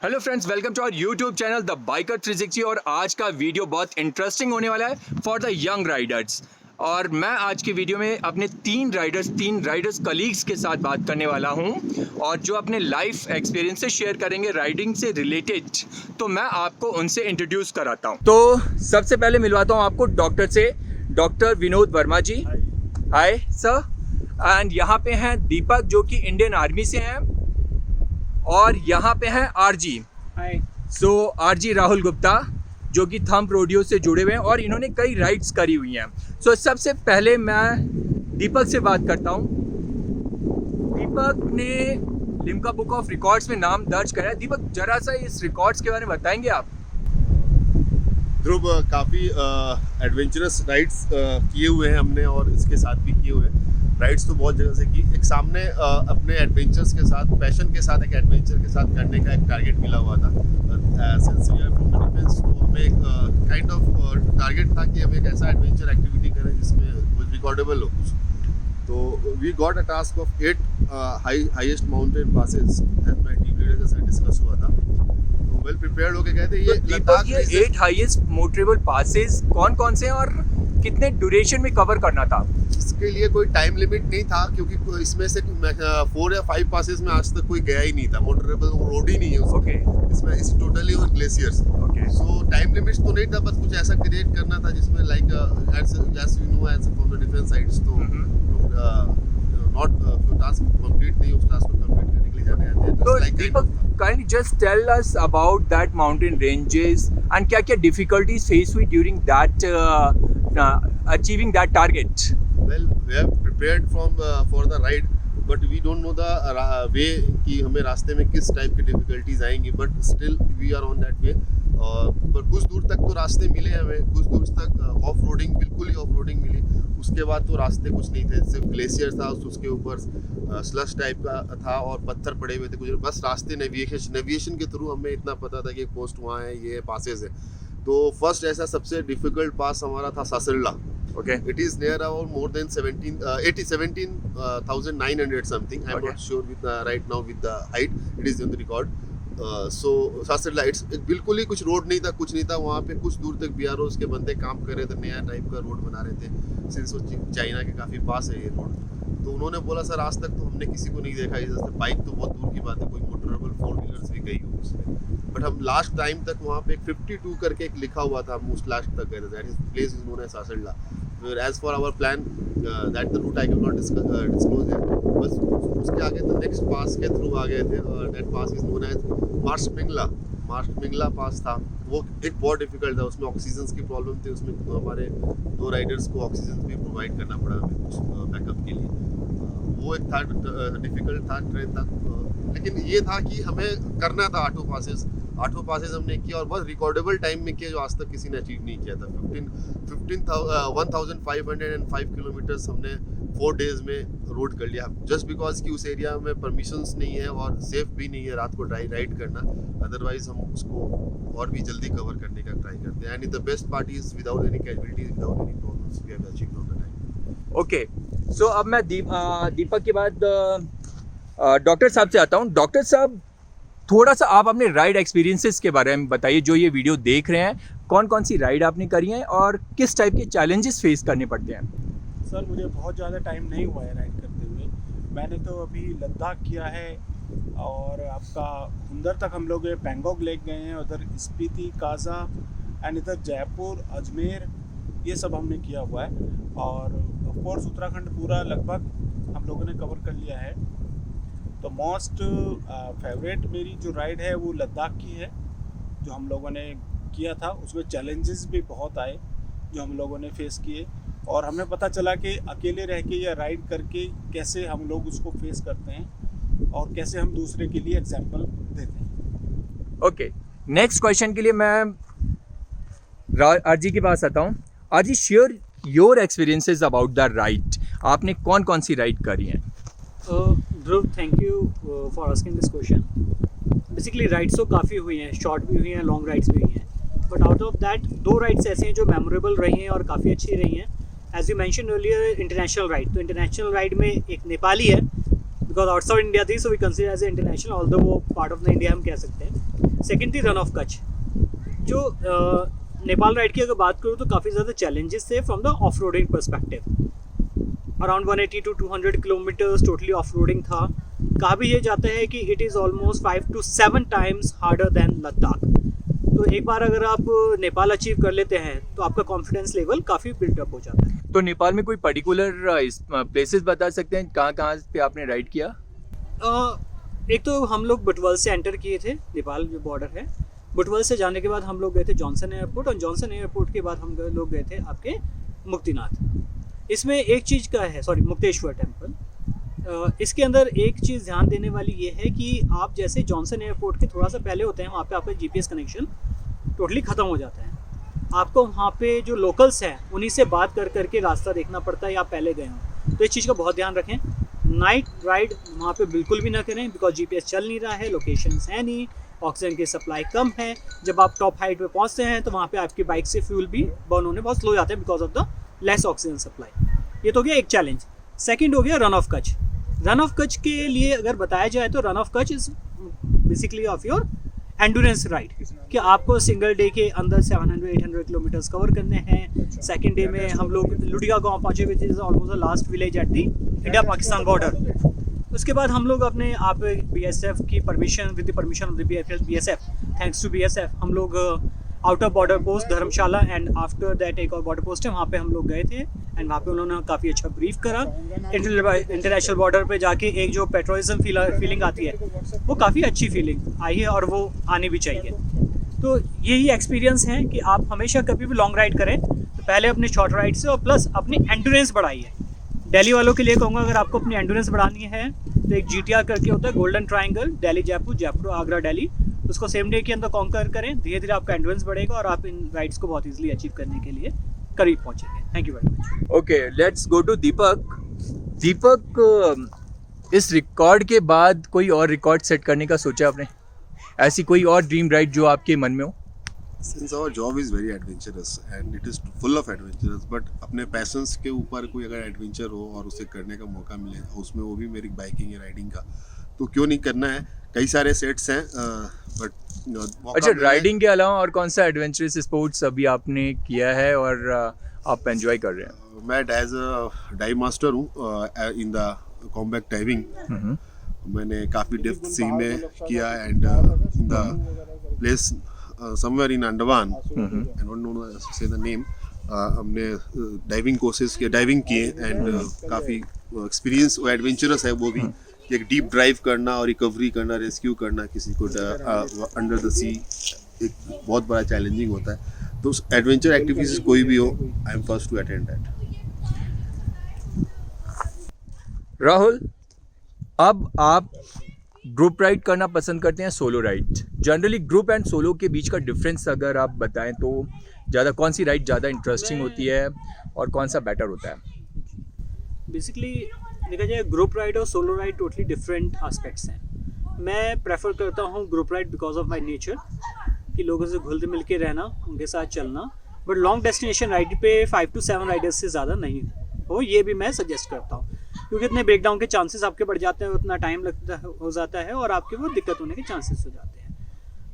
Hello friends, welcome to our YouTube channel the biker 360। और आज का वीडियो बहुत इंटरेस्टिंग होने वाला है फॉर द यंग राइडर्स। और मैं आज की वीडियो में अपने तीन राइडर्स कलीग्स के साथ बात करने वाला हूं और जो अपने लाइफ एक्सपीरियंस से शेयर करेंगे राइडिंग से रिलेटेड। तो मैं आपको उनसे इंट्रोड्यूस कराता हूं। तो सबसे पहले मिलवाता हूं आपको डॉक्टर से, doctor Vinod Verma ji. Hi sir. And यहाँ पे हैं दीपक जो कि इंडियन आर्मी से हैं, और यहाँ पे हैं आरजी। सो आरजी राहुल गुप्ता जो कि थंब रोडियो से जुड़े हुए हैं और इन्होंने कई राइड्स करी हुई हैं। सो सबसे पहले मैं दीपक से बात करता हूँ। दीपक ने लिम्का बुक ऑफ रिकॉर्ड्स में नाम दर्ज करा है। दीपक, जरा सा इस रिकॉर्ड्स के बारे में बताएंगे आप? ध्रुव, काफ़ी एडवेंचरस राइड्स किए हुए हैं हमने और इसके साथ भी किए हुए हैं। राइड्स तो बहुत जगह से की। एक सामने अपने एडवेंचर्स के साथ, पैशन के साथ, एक एडवेंचर के साथ करने का एक टारगेट मिला हुआ था। Since we are from the defence, तो हमें एक काइंड ऑफ टारगेट था कि हम एक ऐसा एडवेंचर एक्टिविटी करें जिसमें कुछ रिकॉर्डेबल हो कुछ। तो we got a task of 8 highest mountain passes, मैं टीम लीडर के साथ डिस्कस हुआ था। तो वेल प्रिपेयर्ड होके गए थे। ये दीपक, ये 8 हाईएस्ट मोटरेबल पासेस कौन कौन से हैं और कितने ड्यूरेशन में कवर करना था? इसके लिए कोई टाइम लिमिट नहीं था, क्योंकि इसमें से 4 या 5 पासेस में आज तक कोई गया ही नहीं था। मोटरेबल रोड ही नहीं है उसमें। इसमें इस टोटली और ग्लेशियर्स। सो टाइम लिमिट्स तो नहीं था, बस कुछ ऐसा क्रिएट करना था जिसमें like as you know as from the defence sides, तो नॉट जो टास्क कंप्लीट नहीं, उस टास्क को कंप्लीट करने के लिए जाने आते हैं। तो दीपक, kindly just tell us about that mountain ranges and क्या difficulties faced with during that achieving that target? Well, we have prepared for the ride, but we don't know the way कि हमें रास्ते में किस टाइप की difficulties आएंगी, but still we are on that way। पर कुछ दूर तक तो रास्ते मिले हमें, कुछ दूर तक ऑफ रोडिंग, बिल्कुल ही ऑफ रोडिंग मिली। उसके बाद तो रास्ते कुछ नहीं थे, सिर्फ ग्लेशियर था, उसके ऊपर स्लश टाइप का था और पत्थर पड़े हुए थे कुछ। बस रास्ते नेविगेशन के थ्रू हमें इतना पता था कि पोस्ट वहाँ है, ये पासेस है। तो फर्स्ट ऐसा सबसे डिफिकल्ट पास हमारा था सासरला। Okay. It is near about more than 17,900 something. I'm not sure with the right now with the height. It is on the record. So Saser La, it's बिल्कुल ही कुछ रोड नहीं था, कुछ नहीं था वहाँ पे। कुछ दूर तक BROs के बंदे काम कर रहे थे, नया टाइप का रोड बना रहे थे, सिंस वो चाइना के काफ़ी पास है ये रोड। तो उन्होंने बोला सर आज तक तो हमने किसी को नहीं देखा इधर से। बाइक तो बहुत दूर की बात है, कोई मोटरेबल 4 व्हीलर्स भी गई हो उसमें, बट हम लास्ट टाइम तक वहाँ पे 52 करके एक लिखा हुआ था, हम उस लास्ट तक गए थे। That is place is known as Saser La. As for our plan, that the route I cannot disclose it. बस उसके आगे तो नेक्स्ट पास के थ्रू आ गए थे, और that pass is known as Marsimik La pass था। वो एक बहुत डिफिकल्ट था, उसमें ऑक्सीजन की प्रॉब्लम थी। उसमें तो हमारे 2 राइडर्स को ऑक्सीजन भी प्रोवाइड करना पड़ा हमें कुछ बैकअप के लिए। वो एक था, डिफिकल्ट था ट्रेन तक। लेकिन ये था कि हमें करना था 8 पासेस हमने किया, और बहुत रिकॉर्डेबल टाइम में किया जो आज तक किसी ने अचीव नहीं किया था। 15,505 किलोमीटर्स हमने 4 डेज में रोड कर लिया, जस्ट बिकॉज कि उस एरिया में परमिशंस नहीं है और सेफ भी नहीं है रात को राइड करना। अदरवाइज हम उसको और भी जल्दी कवर करने का ट्राई करते हैं। And the best part is without any casualties, without any problems we have achieved on the time. Okay, so अब मैं दीपक के बाद डॉक्टर साहब से आता हूँ। डॉक्टर साहब, थोड़ा सा आप अपने राइड एक्सपीरियंसेस के बारे में बताइए। जो ये वीडियो देख रहे हैं, कौन कौन सी राइड आपने करी हैं और किस टाइप के चैलेंजेस फेस करने पड़ते हैं? सर, मुझे बहुत ज़्यादा टाइम नहीं हुआ है राइड करते हुए। मैंने तो अभी लद्दाख किया है, और आपका हुंदर तक हम लोग पैंगोंग लेक गए हैं, उधर स्पीति, काजा एंड इधर जयपुर, अजमेर, ये सब हमने किया हुआ है। और ऑफ कोर्स उत्तराखंड पूरा लगभग हम लोगों ने कवर कर लिया है। तो मोस्ट फेवरेट मेरी जो राइड है वो लद्दाख की है, जो हम लोगों ने किया था। उसमें चैलेंजेस भी बहुत आए जो हम लोगों ने फेस किए, और हमें पता चला कि अकेले रह के या राइड करके कैसे हम लोग उसको फेस करते हैं और कैसे हम दूसरे के लिए एग्जाम्पल देते हैं। ओके, नेक्स्ट क्वेश्चन के लिए मैं आरजी के पास आता हूँ। RG, share your experiences about the ride. आपने कौन कौन सी राइड करी हैं? Dhruv, thank you for asking this question. Basically rides तो काफ़ी हुई हैं, शॉर्ट भी हुई हैं, लॉन्ग राइड्स भी हुई हैं, but out of that 2 rides ऐसे हैं जो मेमोरेबल रही हैं और काफ़ी अच्छी रही हैं। As you mention earlier, international ride, तो इंटरनेशनल राइड में एक नेपाली है बिकॉज आउटसाइड इंडिया थी, so we consider as a international, although वो पार्ट ऑफ द इंडिया हम कह सकते हैं। सेकेंड थी रन ऑफ कच्छ, जो नेपाल राइड की अगर बात करूँ तो काफ़ी ज़्यादा चैलेंजेस थे from the off roading perspective. Around 180 to 200 kilometers totally off roading था। कहा भी ये जाता है कि it is almost 5 to 7 times harder than Ladakh. तो एक बार अगर आप नेपाल अचीव कर लेते हैं तो आपका कॉन्फिडेंस लेवल काफ़ी बिल्डअप हो जाता है। तो नेपाल में कोई पर्टिकुलर प्लेसेस बता सकते हैं कहाँ कहाँ पे आपने राइड किया? एक तो हम लोग बुटवल से एंटर किए थे, नेपाल जो बॉर्डर है। बुटवल से जाने के बाद हम लोग गए थे जॉनसन एयरपोर्ट, और जॉनसन एयरपोर्ट के बाद हम लोग गए थे आपके मुक्तिनाथ। इसमें एक चीज़ का है, सॉरी, मुक्तेश्वर टेम्पल। इसके अंदर एक चीज़ ध्यान देने वाली ये है कि आप जैसे जॉनसन एयरपोर्ट के थोड़ा सा पहले होते हैं, वहाँ पे आपका GPS कनेक्शन टोटली ख़त्म हो जाता है। आपको वहाँ पे जो लोकल्स हैं उन्हीं से बात कर करके रास्ता देखना पड़ता है, या आप पहले गए हों। तो इस चीज़ का बहुत ध्यान रखें। नाइट राइड वहाँ पे बिल्कुल भी ना करें, बिकॉज GPS चल नहीं रहा है, लोकेशंस है नहीं, ऑक्सीजन की सप्लाई कम है। जब आप टॉप हाइट पे पहुँचते हैं तो वहाँ पे आपकी बाइक से फ्यूल भी बर्न होने बहुत स्लो जाते हैं because of the less oxygen supply. ये तो हो गया एक चैलेंज। सेकेंड हो गया run of Kutch. Run of Kutch के लिए अगर बताया जाए तो run of Kutch is basically of your endurance ride, कि आपको सिंगल डे के अंदर 700-800 किलोमीटर्स कवर करने हैं। सेकेंड डे में हम लोग लुडिया गांव पहुँचे, which is almost the last village at the India Pakistan border. उसके बाद हम लोग अपने आप BSF की permission, with the permission of the BSF, thanks to BSF, हम लोग outer border post Dharamshala and after that एक और बॉर्डर पोस्ट है, वहाँ पे हम लोग गए थे। एंड वहाँ पे उन्होंने काफ़ी अच्छा ब्रीफ करा। इंटरनेशनल बॉर्डर पे जाके एक जो पेट्रोलिज्म फीलिंग आती है, वो काफ़ी अच्छी फीलिंग आई है, और वो आनी भी चाहिए। तो यही एक्सपीरियंस है कि आप हमेशा कभी भी लॉन्ग राइड करें तो पहले अपने शॉर्ट राइड से, और प्लस अपनी एंडोरेंस बढ़ाइए। दिल्ली वालों के लिए कहूँगा, अगर आपको अपनी एंडोरेंस बढ़ानी है तो एक GTR करके होता है, गोल्डन ट्राइंगल, दिल्ली जयपुर, जयपुर आगरा दिल्ली, उसको सेम डे के अंदर कॉन्कर करें। धीरे धीरे आपका एंडोरेंस बढ़ेगा और आप इन राइड्स को बहुत इजीली अचीव करने के लिए करीब पहुंचेंगे। Thank you very much. Okay, let's go to Deepak. Deepak, इस रिकॉर्ड के बाद कोई और रिकॉर्ड सेट करने का सोचा आपने? ऐसी कोई और ड्रीम राइड जो आपके मन में हो? Since our job is very adventurous and it is full of adventures, but अपने पैशंस के ऊपर कोई अगर एडवेंचर हो और उसे करने का मौका मिले, उसमें वो भी मेरी बाइकिंग या राइडिंग का, तो क्यों नहीं करना है। कई सारे सेट्स हैं, बट अच्छा, राइडिंग के अलावा और कौन सा एडवेंचरस स्पोर्ट्स अभी आपने किया है और आप एंजॉय कर रहे हैं? मैं एज अ डाइव मास्टर हूँ इन द कॉम्बैट डाइविंग। मैंने काफ़ी डेप्थ सी में किया, and in the place somewhere in Andaman, I don't know say the name, हमने डाइविंग कोर्सेज के डाइविंग किए, एंड काफ़ी एक्सपीरियंस एडवेंचरस है वो भी। एक डीप ड्राइव करना और रिकवरी करना, रेस्क्यू करना किसी को अंडर द सी, एक बहुत बड़ा चैलेंजिंग होता है। तो एडवेंचर एक्टिविटीज कोई भी हो, I am first to attend that. Rahul, अब आप ग्रुप राइड करना पसंद करते हैं solo ride? Generally group and solo के बीच का डिफरेंस अगर आप बताएं तो ज़्यादा कौन सी राइड ज़्यादा इंटरेस्टिंग होती है और कौन सा बेटर होता है? बेसिकली देखा जाए, ग्रुप राइड और solo ride totally different aspects हैं। मैं प्रेफर करता हूँ group ride because of my nature, कि लोगों से घुल मिल के रहना, उनके साथ चलना। बट लॉन्ग डेस्टिनेशन राइड पे 5 to 7 राइडर्स से ज़्यादा नहीं हो, ये भी मैं सजेस्ट करता हूँ, क्योंकि इतने ब्रेकडाउन के चांसेस आपके बढ़ जाते हैं, उतना टाइम लगता हो जाता है, और आपके वो दिक्कत होने के चांसेस हो जाते हैं।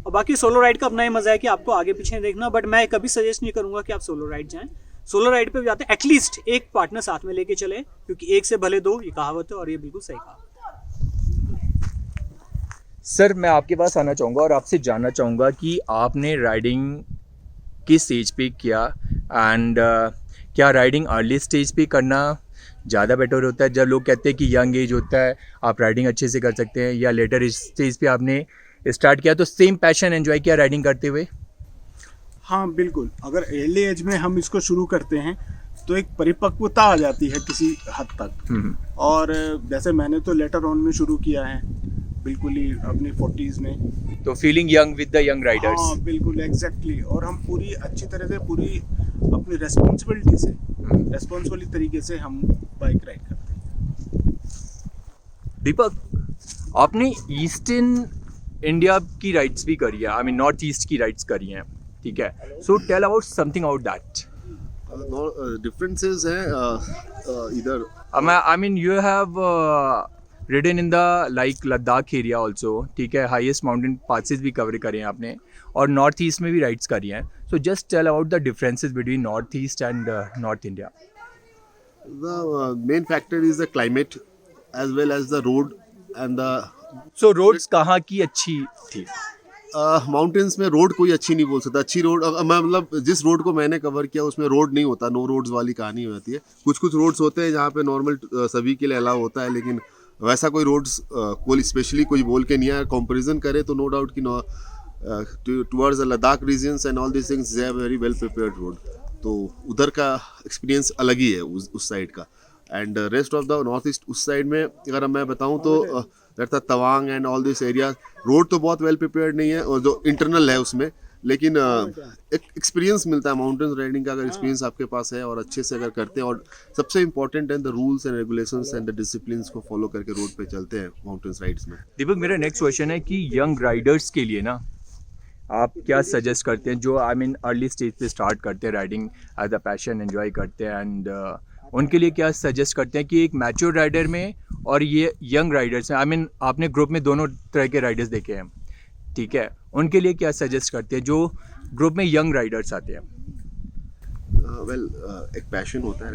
और बाकी सोलो राइड का अपना ही मज़ा है कि आपको आगे पीछे देखना, बट मैं कभी सजेस्ट नहीं करूँगा कि आप सोलो राइड जाएँ। सोलो राइड पे भी जाते हैं, एटलीस्ट एक पार्टनर साथ में लेके चले, क्योंकि एक से भले दो, ये कहावत है, और ये बिल्कुल सही कहावत है। सर, मैं आपके पास आना चाहूँगा और आपसे जानना चाहूँगा कि आपने राइडिंग किस स्टेज पे किया, एंड क्या राइडिंग अर्ली स्टेज पे करना ज़्यादा बेटर होता है? जब लोग कहते हैं कि यंग एज होता है आप राइडिंग अच्छे से कर सकते हैं, या लेटर स्टेज पे आपने स्टार्ट किया तो सेम पैशन एंजॉय किया राइडिंग करते हुए? हाँ बिल्कुल, अगर अर्ली एज में हम इसको शुरू करते हैं तो एक परिपक्वता आ जाती है किसी हद तक। और जैसे मैंने तो लेटर ऑन में शुरू किया है, बिल्कुल ही अपनी 40s में, तो feeling young with the young Riders. हाँ बिल्कुल, एग्जैक्टली। और हम पूरी अच्छी तरह से, पूरी अपनी रेस्पॉन्सिबिलिटी से, रेस्पॉन्सिबल तरीके से हम बाइक राइड करते हैं। दीपक, आपने ईस्टर्न इंडिया की राइड्स भी करी है, आई मीन नॉर्थ ईस्ट की राइड्स करी हैं, ठीक है? So tell about something about that. Differences हैं इधर। I mean, you have ridden in the like Ladakh area also, ठीक है, हाईएस्ट माउंटेन पासेस भी कवर करे हैं आपने, और नॉर्थ ईस्ट में भी राइड्स करी हैं. So just tell about the differences between north east and north India. The main factor is the climate as well as the road and the so roads कहाँ की अच्छी थी? माउंटेन्स में road कोई अच्छी नहीं बोल सकता. अच्छी रोड मैं मतलब जिस रोड को मैंने कवर किया उसमें रोड नहीं होता, नो रोड्स वाली कहानी होती है. कुछ कुछ रोड्स होते हैं जहाँ पे नॉर्मल सभी के लिए अलाउ होता है, लेकिन वैसा कोई रोड्स कोई स्पेशली कोई बोल के नहीं है. कंपैरिजन करे तो नो डाउट कि towards the Ladakh regions and all this things they have very well prepared road. तो उधर का एक्सपीरियंस अलग ही है उस साइड का. And rest of the north east उस साइड में अगर मैं बताऊँ तो that the Tawang and all this area road तो बहुत वेल प्रिपेयर्ड नहीं है, और जो इंटरनल है उसमें, लेकिन एक एक्सपीरियंस मिलता है माउंटेन राइडिंग का. अगर एक्सपीरियंस आपके पास है और अच्छे से अगर करते हैं, और सबसे इंपॉर्टेंट है the rules and regulations and the disciplines को फॉलो करके रोड पे चलते हैं माउंटेन राइड्स में. दीपक, मेरा नेक्स्ट क्वेश्चन है कि यंग राइडर्स के लिए ना आप क्या सजेस्ट करते हैं, जो आई मीन अर्ली स्टेज पे स्टार्ट करते हैं riding as a passion, enjoy करते हैं, एंड उनके लिए क्या सजेस्ट करते हैं कि एक मैच्योर राइडर में और ये यंग राइडर्स हैं, आई मीन आपने ग्रुप में दोनों तरह के राइडर्स देखे हैं, ठीक है, उनके लिए क्या सजेस्ट करते हैं जो ग्रुप में यंग राइडर्स आते हैं? एक पैशन होता है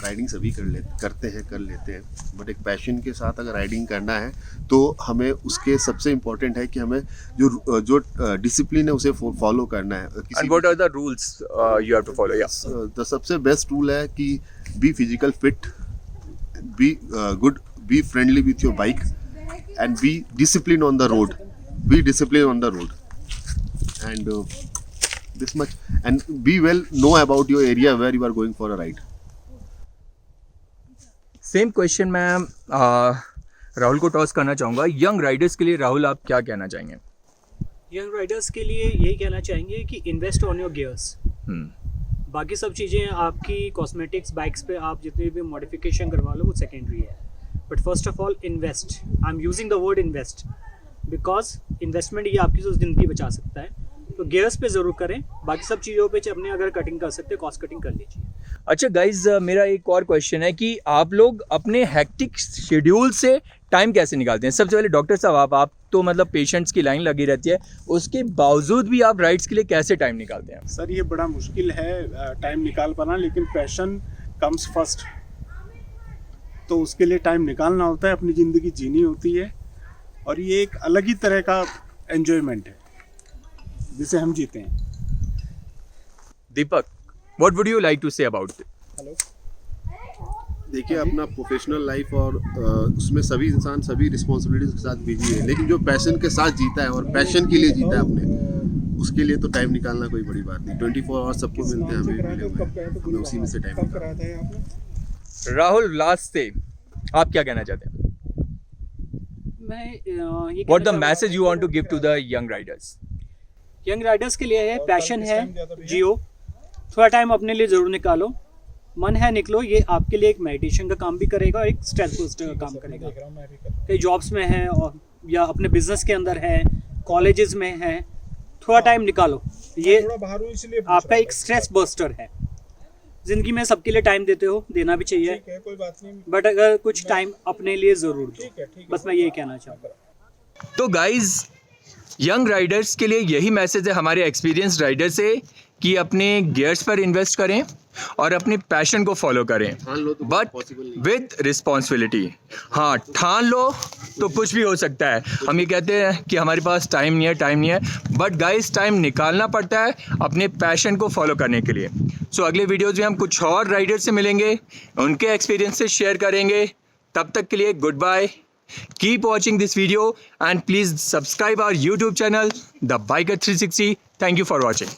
राइडिंग सभी कर लेते हैं, बट एक पैशन के साथ अगर राइडिंग करना है तो हमें उसके सबसे इम्पोर्टेंट है कि हमें जो डिसिप्लिन है उसे फॉलो करना है. And what are the rules you have to follow? Yes, the सबसे बेस्ट रूल है कि be physical fit, be good, be friendly with your bike, and be discipline on the road. And this much, and be well know about your area where you are going for a ride. Same question मैं राहुल को toss करना चाहूँगा. Young riders के लिए राहुल आप क्या कहना चाहेंगे? यंग राइडर्स के लिए यही कहना चाहेंगे कि इन्वेस्ट ऑन योर गियर्स. बाकी सब चीज़ें आपकी कॉस्मेटिक्स बाइक्स पे आप जितनी भी मॉडिफिकेशन करवा लो वो सेकेंडरी है, but first of all invest. I am using the word invest because investment ये आपकी तो ज़िंदगी बचा सकता है. तो गियर्स पे ज़रूर करें, बाकी सब चीज़ों पे अपने अगर कटिंग कर सकते हैं कॉस्ट कटिंग कर लीजिए. अच्छा गाइज, मेरा एक और क्वेश्चन है कि आप लोग अपने हेक्टिक शेड्यूल से टाइम कैसे निकालते हैं? सबसे पहले डॉक्टर साहब, आप तो मतलब पेशेंट्स की लाइन लगी रहती है, उसके बावजूद भी आप राइड्स के लिए कैसे टाइम निकालते हैं? सर ये बड़ा मुश्किल है टाइम निकाल पाना, लेकिन पैशन कम्स फर्स्ट. तो उसके लिए टाइम निकालना होता है, अपनी ज़िंदगी जीनी होती है, और ये एक अलग ही तरह का एन्जॉयमेंट है जिसे हम जीते हैं. Deepak, what would you like to say about it? Hello, देखिए अपना प्रोफेशनल लाइफ और उसमें सभी इंसान सभी रिस्पॉन्सिबिलिटीज के साथ बिजी है, लेकिन जो पैशन के साथ जीता है और पैशन के लिए जीता है अपने, उसके लिए तो टाइम निकालना कोई बड़ी बात नहीं. 24 आवर्स सबको मिलते हैं, हमें भी मिले हुए हैं, हमें उसी में से टाइम निकालना है. राहुल, लास्ट से आप क्या कहना चाहते हैं? मैं ये what the message you want to give to the young riders? Young riders के लिए है, पैशन है, जियो, थोड़ा टाइम अपने लिए ज़रूर निकालो, मन है निकलो. ये आपके लिए एक मेडिटेशन का काम भी करेगा और एक स्ट्रेस बूस्टर का काम करेगा. कई जॉब्स में है और या अपने बिजनेस के अंदर है, कॉलेजेस में है, थोड़ा टाइम निकालो. ये आपका एक स्ट्रेस बस्टर है. जिंदगी में सबके लिए टाइम देते हो, देना भी चाहिए, कोई बात नहीं, बट अगर कुछ टाइम अपने लिए ज़रूर दो. बस मैं यही कहना चाहूँगा. तो गाइज, यंग राइडर्स के लिए यही मैसेज है हमारे एक्सपीरियंस राइडर से कि अपने गियर्स पर इन्वेस्ट करें और अपने पैशन को फॉलो करें, बट विद रिस्पॉन्सिबिलिटी. हाँ, ठान लो तो कुछ भी हो सकता है. हम ये कहते हैं कि हमारे पास टाइम नहीं है, बट गाइस टाइम निकालना पड़ता है अपने पैशन को फॉलो करने के लिए. सो अगले वीडियोज़ में हम कुछ और राइडर से मिलेंगे, उनके एक्सपीरियंस से शेयर करेंगे. तब तक के लिए goodbye. Keep watching this video and please subscribe our YouTube channel, The Biker 360. Thank you for watching.